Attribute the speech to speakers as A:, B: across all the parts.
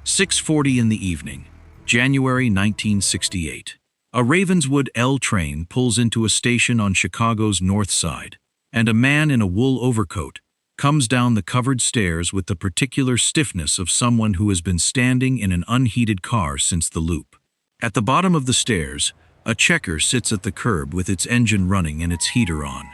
A: 6:40 in the evening, January 1968. A Ravenswood L train pulls into a station on Chicago's north side, and a man in a wool overcoat comes down the covered stairs with the particular stiffness of someone who has been standing in an unheated car since the loop. At the bottom of the stairs, a checker sits at the curb with its engine running and its heater on.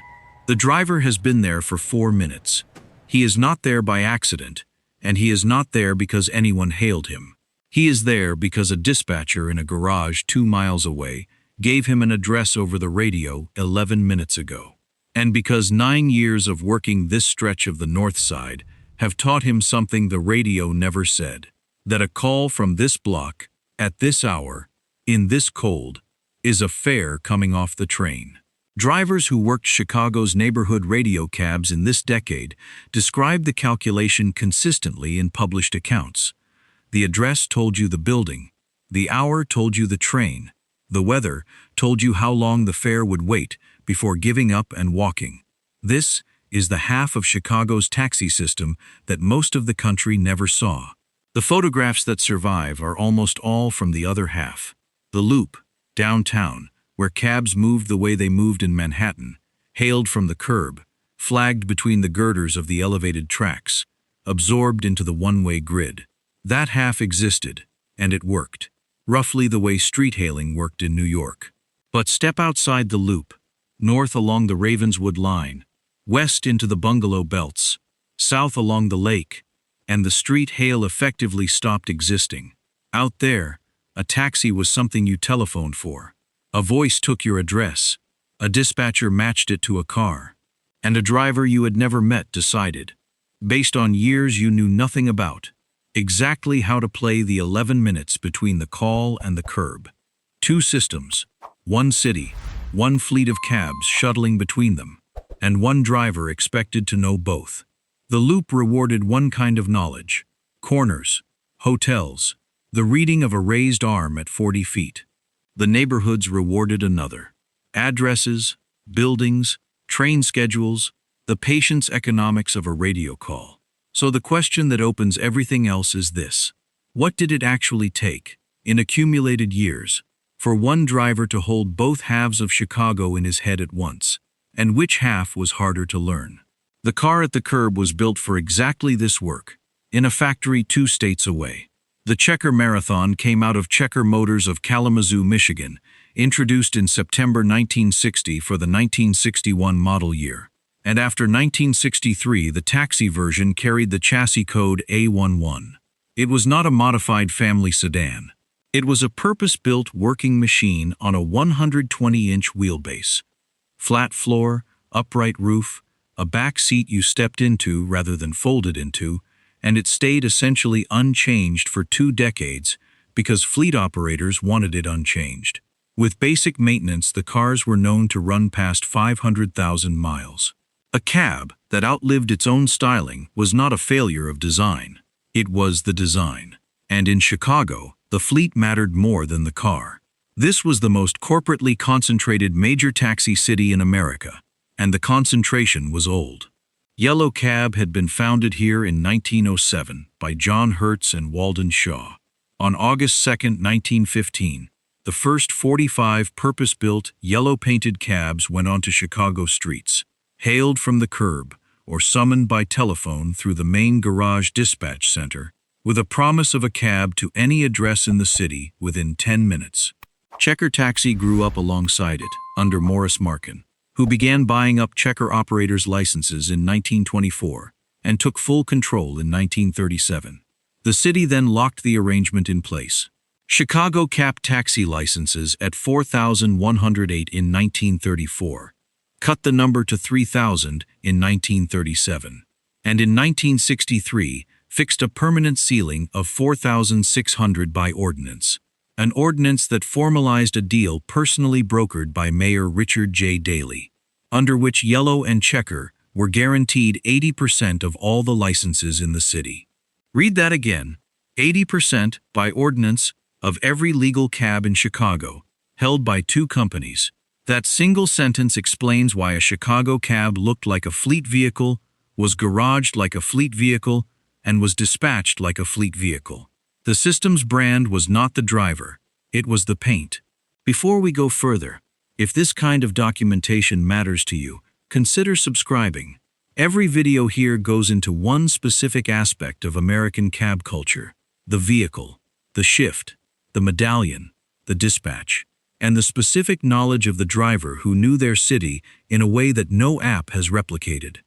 A: The driver has been there for 4 minutes. He is not there by accident, and he is not there because anyone hailed him. He is there because a dispatcher in a garage 2 miles away gave him an address over the radio 11 minutes ago. And because 9 years of working this stretch of the north side have taught him something the radio never said, that a call from this block, at this hour, in this cold, is a fare coming off the train. Drivers who worked Chicago's neighborhood radio cabs in this decade described the calculation consistently in published accounts. The address told you the building, the hour told you the train, the weather told you how long the fare would wait before giving up and walking. This is the half of Chicago's taxi system that most of the country never saw. The photographs that survive are almost all from the other half. The Loop, downtown, where cabs moved the way they moved in Manhattan, hailed from the curb, flagged between the girders of the elevated tracks, absorbed into the one-way grid. That half existed, and it worked, roughly the way street hailing worked in New York. But step outside the Loop, north along the Ravenswood line, west into the bungalow belts, south along the lake, and the street hail effectively stopped existing. Out there, a taxi was something you telephoned for. A voice took your address, a dispatcher matched it to a car, and a driver you had never met decided, based on years you knew nothing about, exactly how to play the 11 minutes between the call and the curb. 2 systems, 1 city, 1 fleet of cabs shuttling between them, and 1 driver expected to know both. The Loop rewarded one kind of knowledge: corners, hotels, the reading of a raised arm at 40 feet. The neighborhoods rewarded another: addresses, buildings, train schedules, the patient's economics of a radio call. So the question that opens everything else is this: what did it actually take, in accumulated years, for one driver to hold both halves of Chicago in his head at once, and which half was harder to learn? The car at the curb was built for exactly this work, in a factory 2 states away. The Checker Marathon came out of Checker Motors of Kalamazoo, Michigan, introduced in September 1960 for the 1961 model year. And after 1963, the taxi version carried the chassis code A11. It was not a modified family sedan. It was a purpose-built working machine on a 120-inch wheelbase. Flat floor, upright roof, a back seat you stepped into rather than folded into, and it stayed essentially unchanged for 2 decades because fleet operators wanted it unchanged. With basic maintenance, the cars were known to run past 500,000 miles. A cab that outlived its own styling was not a failure of design. It was the design. And in Chicago, the fleet mattered more than the car. This was the most corporately concentrated major taxi city in America, and the concentration was old. Yellow Cab had been founded here in 1907 by John Hertz and Walden Shaw. On August 2, 1915, the first 45 purpose-built, yellow-painted cabs went onto Chicago streets, hailed from the curb or summoned by telephone through the main garage dispatch center, with a promise of a cab to any address in the city within 10 minutes. Checker Taxi grew up alongside it, under Morris Markin, who began buying up Checker operators' licenses in 1924 and took full control in 1937. The city then locked the arrangement in place. Chicago capped taxi licenses at 4,108 in 1934, cut the number to 3,000 in 1937, and in 1963 fixed a permanent ceiling of 4,600 by ordinance, an ordinance that formalized a deal personally brokered by Mayor Richard J. Daley, under which Yellow and Checker were guaranteed 80% of all the licenses in the city. Read that again: 80% by ordinance of every legal cab in Chicago, held by 2 companies. That single sentence explains why a Chicago cab looked like a fleet vehicle, was garaged like a fleet vehicle, and was dispatched like a fleet vehicle. The system's brand was not the driver, it was the paint. Before we go further, if this kind of documentation matters to you, consider subscribing. Every video here goes into one specific aspect of American cab culture: the vehicle, the shift, the medallion, the dispatch, and the specific knowledge of the driver who knew their city in a way that no app has replicated.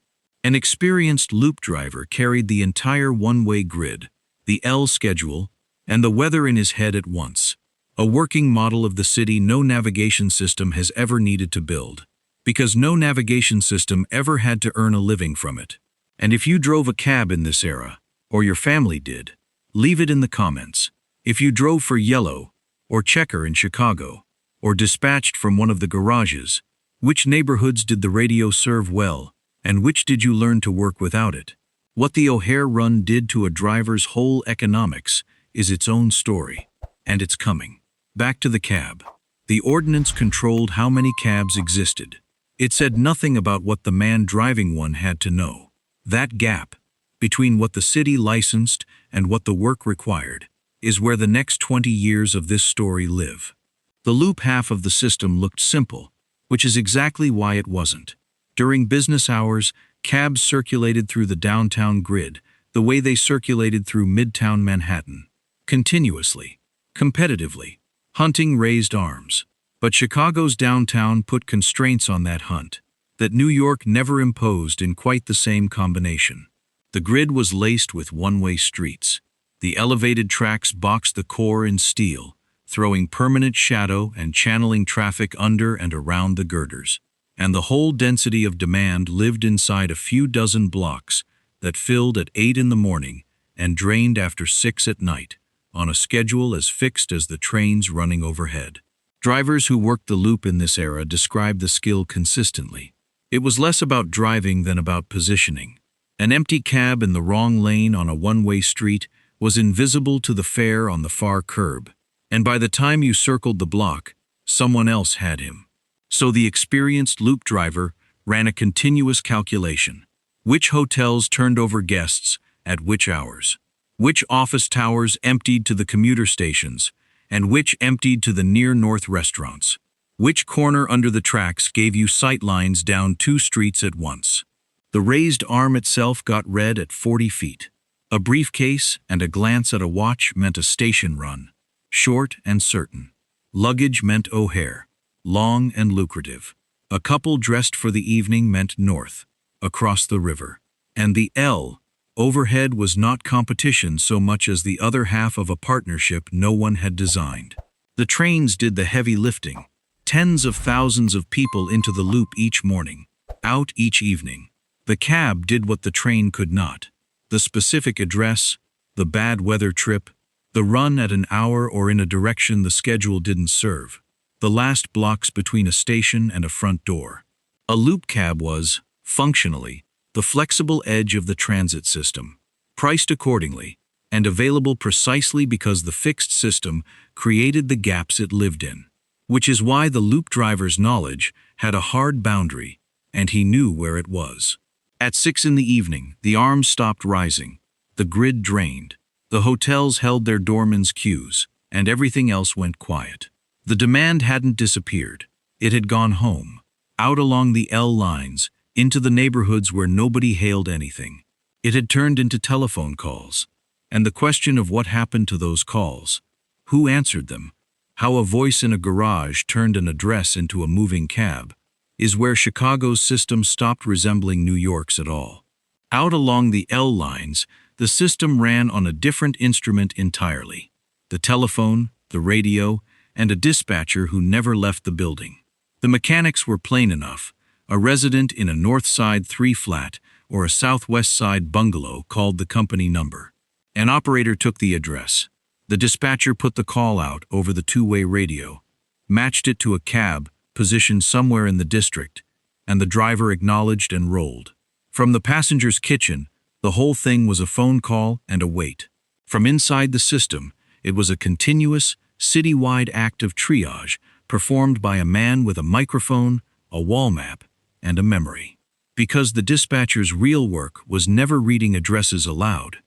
A: An experienced loop driver carried the entire one-way grid, the L schedule, and the weather in his head at once. A working model of the city no navigation system has ever needed to build, because no navigation system ever had to earn a living from it. And if you drove a cab in this era, or your family did, leave it in the comments. If you drove for Yellow, or Checker in Chicago, or dispatched from one of the garages, which neighborhoods did the radio serve well, and which did you learn to work without it? What the O'Hare run did to a driver's whole economics is its own story, and it's coming. Back to the cab. The ordinance controlled how many cabs existed. It said nothing about what the man driving one had to know. That gap, between what the city licensed and what the work required, is where the next 20 years of this story live. The loop half of the system looked simple, which is exactly why it wasn't. During business hours, cabs circulated through the downtown grid, the way they circulated through Midtown Manhattan. Continuously. Competitively. Hunting raised arms. But Chicago's downtown put constraints on that hunt that New York never imposed in quite the same combination. The grid was laced with one-way streets. The elevated tracks boxed the core in steel, throwing permanent shadow and channeling traffic under and around the girders. And the whole density of demand lived inside a few dozen blocks that filled at 8 in the morning and drained after 6 at night, on a schedule as fixed as the trains running overhead. Drivers who worked the loop in this era described the skill consistently. It was less about driving than about positioning. An empty cab in the wrong lane on a one-way street was invisible to the fare on the far curb, and by the time you circled the block, someone else had him. So the experienced loop driver ran a continuous calculation. Which hotels turned over guests at which hours? Which office towers emptied to the commuter stations, and which emptied to the near-north restaurants? Which corner under the tracks gave you sight lines down 2 streets at once? The raised arm itself got read at 40 feet. A briefcase and a glance at a watch meant a station run. Short and certain. Luggage meant O'Hare. Long and lucrative. A couple dressed for the evening meant north, across the river. And the L overhead was not competition so much as the other half of a partnership no one had designed. The trains did the heavy lifting. Tens of thousands of people into the loop each morning, out each evening. The cab did what the train could not. The specific address, the bad weather trip, the run at an hour or in a direction the schedule didn't serve. The last blocks between a station and a front door. A loop cab was, functionally, the flexible edge of the transit system, priced accordingly, and available precisely because the fixed system created the gaps it lived in. Which is why the loop driver's knowledge had a hard boundary, and he knew where it was. At 6 in the evening, the arms stopped rising, the grid drained, the hotels held their doorman's queues, and everything else went quiet. The demand hadn't disappeared. It had gone home, out along the L lines, into the neighborhoods where nobody hailed anything. It had turned into telephone calls, and the question of what happened to those calls, who answered them, how a voice in a garage turned an address into a moving cab, is where Chicago's system stopped resembling New York's at all. Out along the L lines, the system ran on a different instrument entirely: the telephone, the radio, and a dispatcher who never left the building. The mechanics were plain enough. A resident in a north side 3-flat or a southwest side bungalow called the company number. An operator took the address. The dispatcher put the call out over the two-way radio, matched it to a cab positioned somewhere in the district, and the driver acknowledged and rolled. From the passenger's kitchen, the whole thing was a phone call and a wait. From inside the system, it was a continuous, citywide act of triage performed by a man with a microphone, a wall map, and a memory. Because the dispatcher's real work was never reading addresses aloud.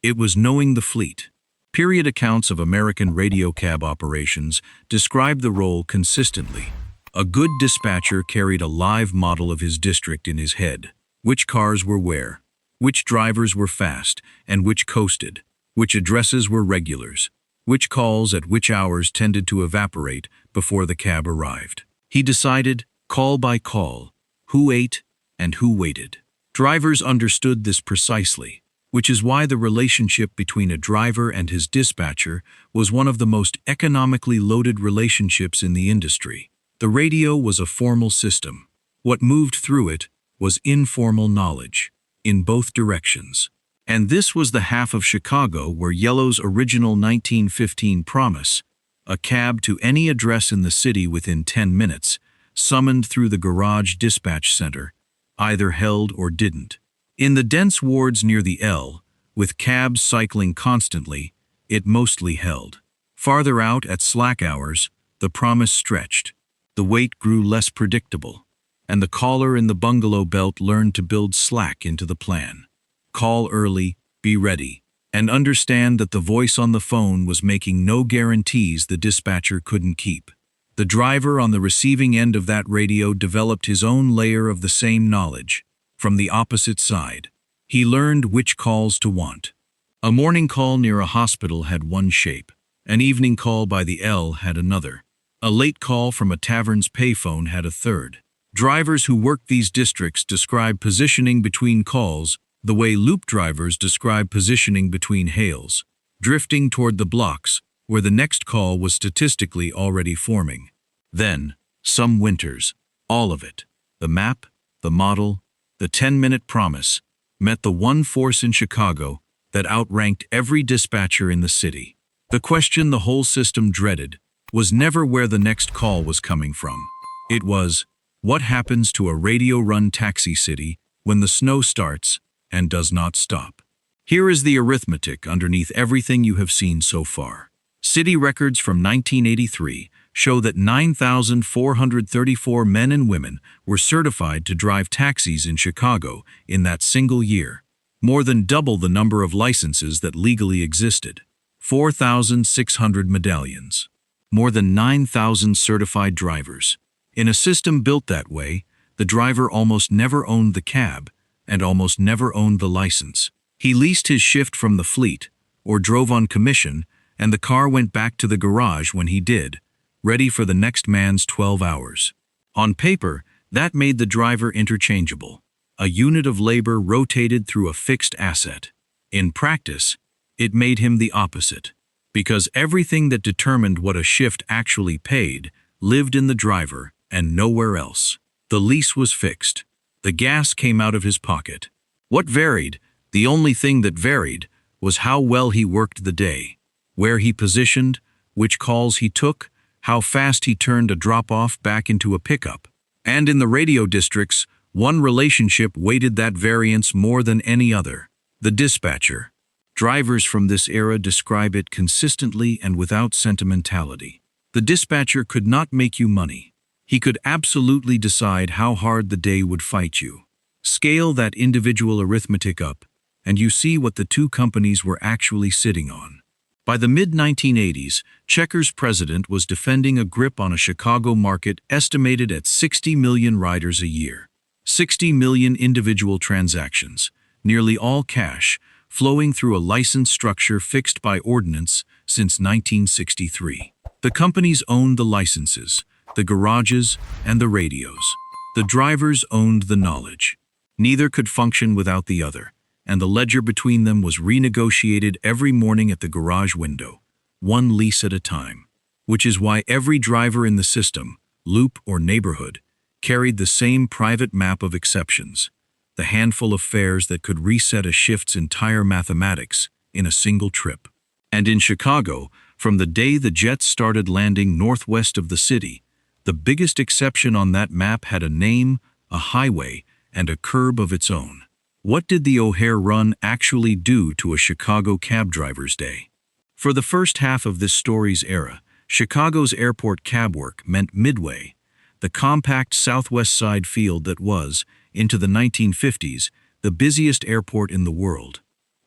A: It was knowing the fleet. Period accounts of American radio cab operations describe the role consistently. A good dispatcher carried a live model of his district in his head. Which cars were where, which drivers were fast and which coasted, which addresses were regulars, which calls at which hours tended to evaporate before the cab arrived. He decided, call by call, who ate and who waited. Drivers understood this precisely, which is why the relationship between a driver and his dispatcher was one of the most economically loaded relationships in the industry. The radio was a formal system. What moved through it was informal knowledge, in both directions. And this was the half of Chicago where Yellow's original 1915 promise, a cab to any address in the city within 10 minutes, summoned through the garage dispatch center, either held or didn't. In the dense wards near the L, with cabs cycling constantly, it mostly held. Farther out at slack hours, the promise stretched. The wait grew less predictable, and the caller in the bungalow belt learned to build slack into the plan. Call early, be ready, and understand that the voice on the phone was making no guarantees the dispatcher couldn't keep. The driver on the receiving end of that radio developed his own layer of the same knowledge, from the opposite side. He learned which calls to want. A morning call near a hospital had one shape. An evening call by the L had another. A late call from a tavern's payphone had a third. Drivers who worked these districts describe positioning between calls the way loop drivers describe positioning between hails, drifting toward the blocks where the next call was statistically already forming. Then, some winters, all of it, the map, the model, the 10-minute promise, met the one force in Chicago that outranked every dispatcher in the city. The question the whole system dreaded was never where the next call was coming from. It was, what happens to a radio-run taxi city when the snow starts and does not stop? Here is the arithmetic underneath everything you have seen so far. City records from 1983 show that 9,434 men and women were certified to drive taxis in Chicago in that single year, more than double the number of licenses that legally existed. 4,600 medallions. More than 9,000 certified drivers. In a system built that way, the driver almost never owned the cab and almost never owned the license. He leased his shift from the fleet or drove on commission, and the car went back to the garage when he did, ready for the next man's 12 hours. On paper, that made the driver interchangeable, a unit of labor rotated through a fixed asset. In practice, it made him the opposite, because everything that determined what a shift actually paid lived in the driver and nowhere else. The lease was fixed. The gas came out of his pocket. What varied, the only thing that varied, was how well he worked the day, where he positioned, which calls he took, how fast he turned a drop-off back into a pickup. And in the radio districts, one relationship weighted that variance more than any other: the dispatcher. Drivers from this era describe it consistently and without sentimentality. The dispatcher could not make you money. He could absolutely decide how hard the day would fight you. Scale that individual arithmetic up, and you see what the two companies were actually sitting on. By the mid-1980s, Chequers' president was defending a grip on a Chicago market estimated at 60 million riders a year. 60 million individual transactions, nearly all cash, flowing through a license structure fixed by ordinance since 1963. The companies owned the licenses, the garages, and the radios. The drivers owned the knowledge. Neither could function without the other, and the ledger between them was renegotiated every morning at the garage window, one lease at a time. Which is why every driver in the system, loop or neighborhood, carried the same private map of exceptions, the handful of fares that could reset a shift's entire mathematics in a single trip. And in Chicago, from the day the jets started landing northwest of the city, the biggest exception on that map had a name, a highway, and a curb of its own. What did the O'Hare Run actually do to a Chicago cab driver's day? For the first half of this story's era, Chicago's airport cab work meant Midway, the compact southwest side field that was, into the 1950s, the busiest airport in the world.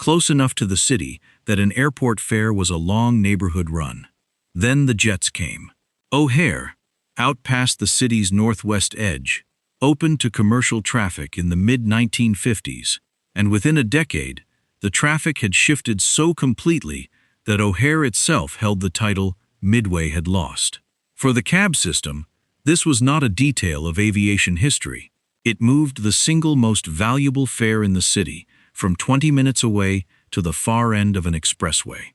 A: close enough to the city that an airport fare was a long neighborhood run. Then the jets came. O'Hare, out past the city's northwest edge, opened to commercial traffic in the mid-1950s, and within a decade, the traffic had shifted so completely that O'Hare itself held the title Midway had lost. For the cab system, this was not a detail of aviation history. It moved the single most valuable fare in the city from 20 minutes away to the far end of an expressway.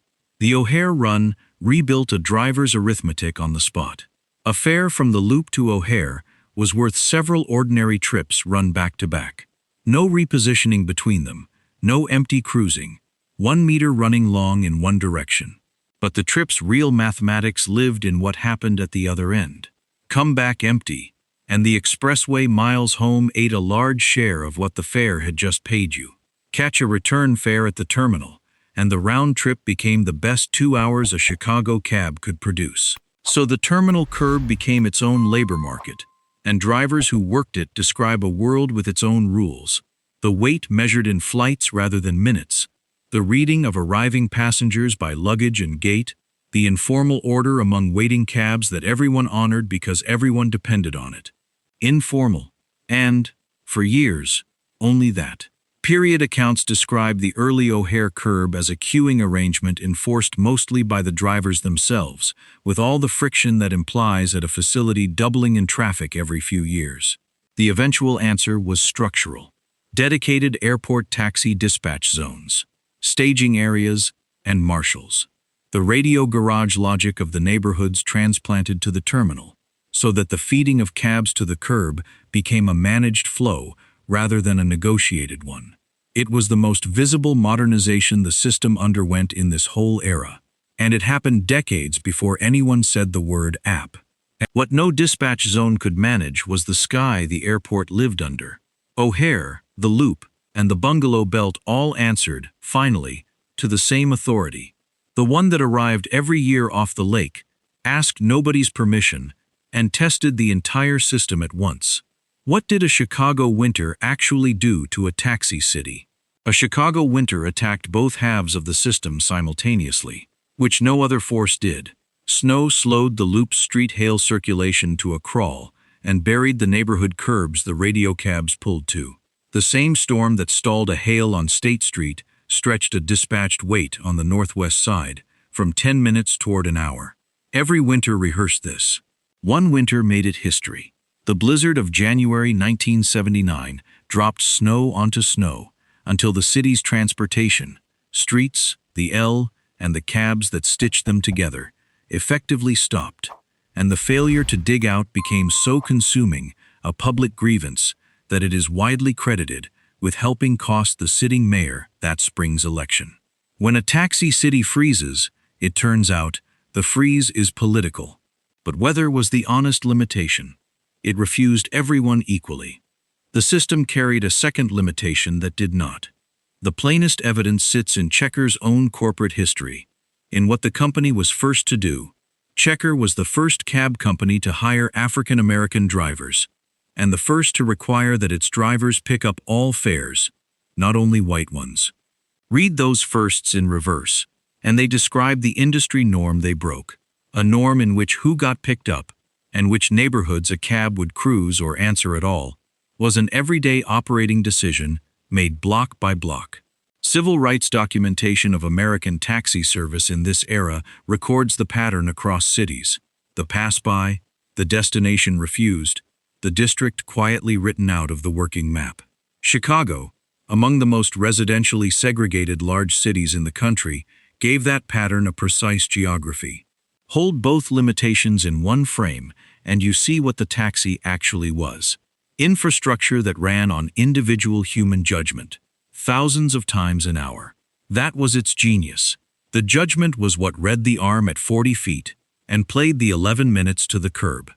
A: The O'Hare run rebuilt a driver's arithmetic on the spot. A fare from the Loop to O'Hare was worth several ordinary trips run back-to-back. No repositioning between them, no empty cruising, 1 meter running long in one direction. But the trip's real mathematics lived in what happened at the other end. Come back empty, and the expressway miles home ate a large share of what the fare had just paid you. Catch a return fare at the terminal, and the round trip became the best 2 hours a Chicago cab could produce. So the terminal curb became its own labor market, and drivers who worked it describe a world with its own rules. The weight measured in flights rather than minutes, the reading of arriving passengers by luggage and gate, the informal order among waiting cabs that everyone honored because everyone depended on it. Informal, and, for years, only that. Period accounts describe the early O'Hare curb as a queuing arrangement enforced mostly by the drivers themselves, with all the friction that implies at a facility doubling in traffic every few years. The eventual answer was structural. Dedicated airport taxi dispatch zones, staging areas, and marshals. The radio garage logic of the neighborhoods transplanted to the terminal, so that the feeding of cabs to the curb became a managed flow rather than a negotiated one. It was the most visible modernization the system underwent in this whole era, and it happened decades before anyone said the word app. What no dispatch zone could manage was the sky the airport lived under. O'Hare, the Loop, and the Bungalow Belt all answered, finally, to the same authority. The one that arrived every year off the lake, asked nobody's permission, and tested the entire system at once. What did a Chicago winter actually do to a taxi city? A Chicago winter attacked both halves of the system simultaneously, which no other force did. Snow slowed the Loop's street hail circulation to a crawl and buried the neighborhood curbs the radio cabs pulled to. The same storm that stalled a hail on State Street stretched a dispatched wait on the northwest side from 10 minutes toward an hour. Every winter rehearsed this. One winter made it history. The blizzard of January 1979 dropped snow onto snow until the city's transportation, streets, the L, and the cabs that stitched them together, effectively stopped, and the failure to dig out became so consuming a public grievance that it is widely credited with helping cost the sitting mayor that spring's election. When a taxi city freezes, it turns out the freeze is political. But weather was the honest limitation. It refused everyone equally. The system carried a second limitation that did not. The plainest evidence sits in Checker's own corporate history, in what the company was first to do. Checker was the first cab company to hire African American drivers, and the first to require that its drivers pick up all fares, not only white ones. Read those firsts in reverse, and they describe the industry norm they broke, a norm in which who got picked up, and which neighborhoods a cab would cruise or answer at all, was an everyday operating decision made block by block. Civil rights documentation of American taxi service in this era records the pattern across cities. The pass-by, the destination refused, the district quietly written out of the working map. Chicago, among the most residentially segregated large cities in the country, gave that pattern a precise geography. Hold both limitations in one frame, and you see what the taxi actually was. Infrastructure that ran on individual human judgment, thousands of times an hour. That was its genius. The judgment was what read the arm at 40 feet and played the 11 minutes to the curb.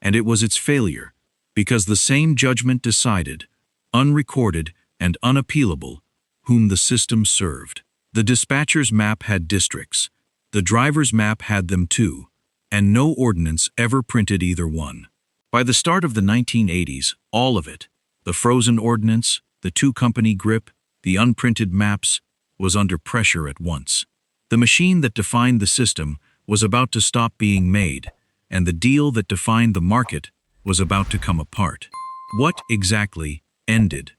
A: And it was its failure, because the same judgment decided, unrecorded and unappealable, whom the system served. The dispatcher's map had districts. The driver's map had them too, and no ordinance ever printed either one. By the start of the 1980s, all of it, the frozen ordinance, the two-company grip, the unprinted maps, was under pressure at once. The machine that defined the system was about to stop being made, and the deal that defined the market was about to come apart. What exactly ended?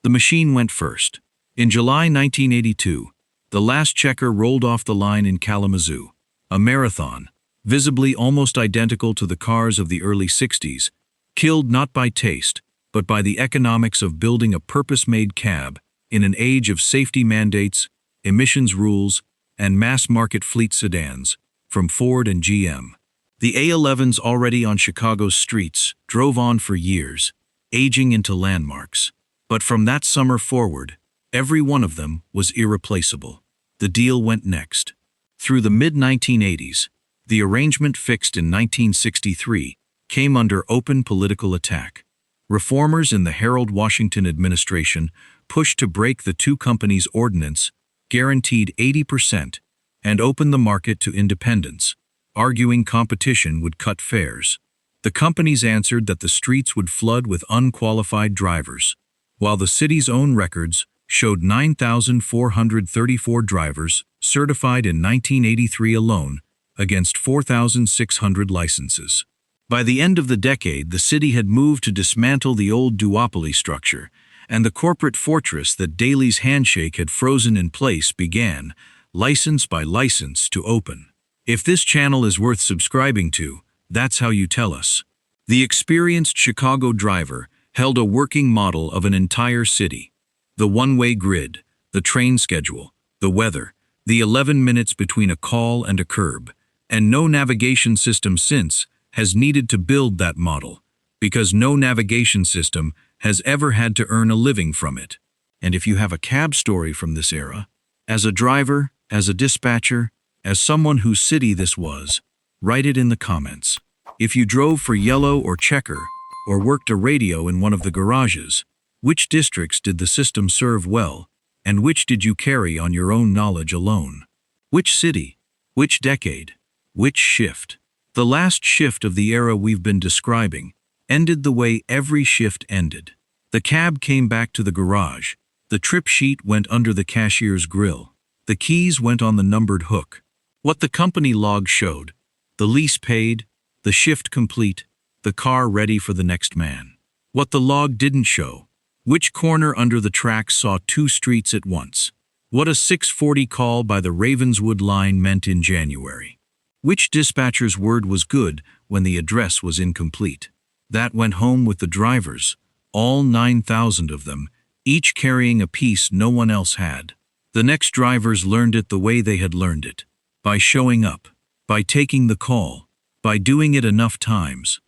A: The machine went first. In July 1982, the last checker rolled off the line in Kalamazoo, a marathon, visibly almost identical to the cars of the early 60s, killed not by taste, but by the economics of building a purpose-made cab in an age of safety mandates, emissions rules, and mass-market fleet sedans, from Ford and GM. The A11s already on Chicago's streets drove on for years, aging into landmarks. But from that summer forward, every one of them was irreplaceable. The deal went next. Through the mid-1980s, the arrangement fixed in 1963 came under open political attack. Reformers in the Harold Washington administration pushed to break the two companies' ordinance, guaranteed 80%, and open the market to independents, arguing competition would cut fares. The companies answered that the streets would flood with unqualified drivers, while the city's own records showed 9,434 drivers certified in 1983 alone, against 4,600 licenses. By the end of the decade, the city had moved to dismantle the old duopoly structure, and the corporate fortress that Daley's handshake had frozen in place began, license by license, to open. If this channel is worth subscribing to, that's how you tell us. The experienced Chicago driver held a working model of an entire city. The one-way grid, the train schedule, the weather, the 11 minutes between a call and a curb, and no navigation system since has needed to build that model, because no navigation system has ever had to earn a living from it. And if you have a cab story from this era, as a driver, as a dispatcher, as someone whose city this was, write it in the comments. If you drove for Yellow or Checker, or worked a radio in one of the garages, which districts did the system serve well, and which did you carry on your own knowledge alone? Which city? Which decade? Which shift? The last shift of the era we've been describing ended the way every shift ended. The cab came back to the garage. The trip sheet went under the cashier's grill. The keys went on the numbered hook. What the company log showed: the lease paid, the shift complete, the car ready for the next man. What the log didn't show: which corner under the tracks saw two streets at once. What a 6:40 call by the Ravenswood line meant in January. Which dispatcher's word was good when the address was incomplete. That went home with the drivers, all 9,000 of them, each carrying a piece no one else had. The next drivers learned it the way they had learned it, by showing up, by taking the call, by doing it enough times.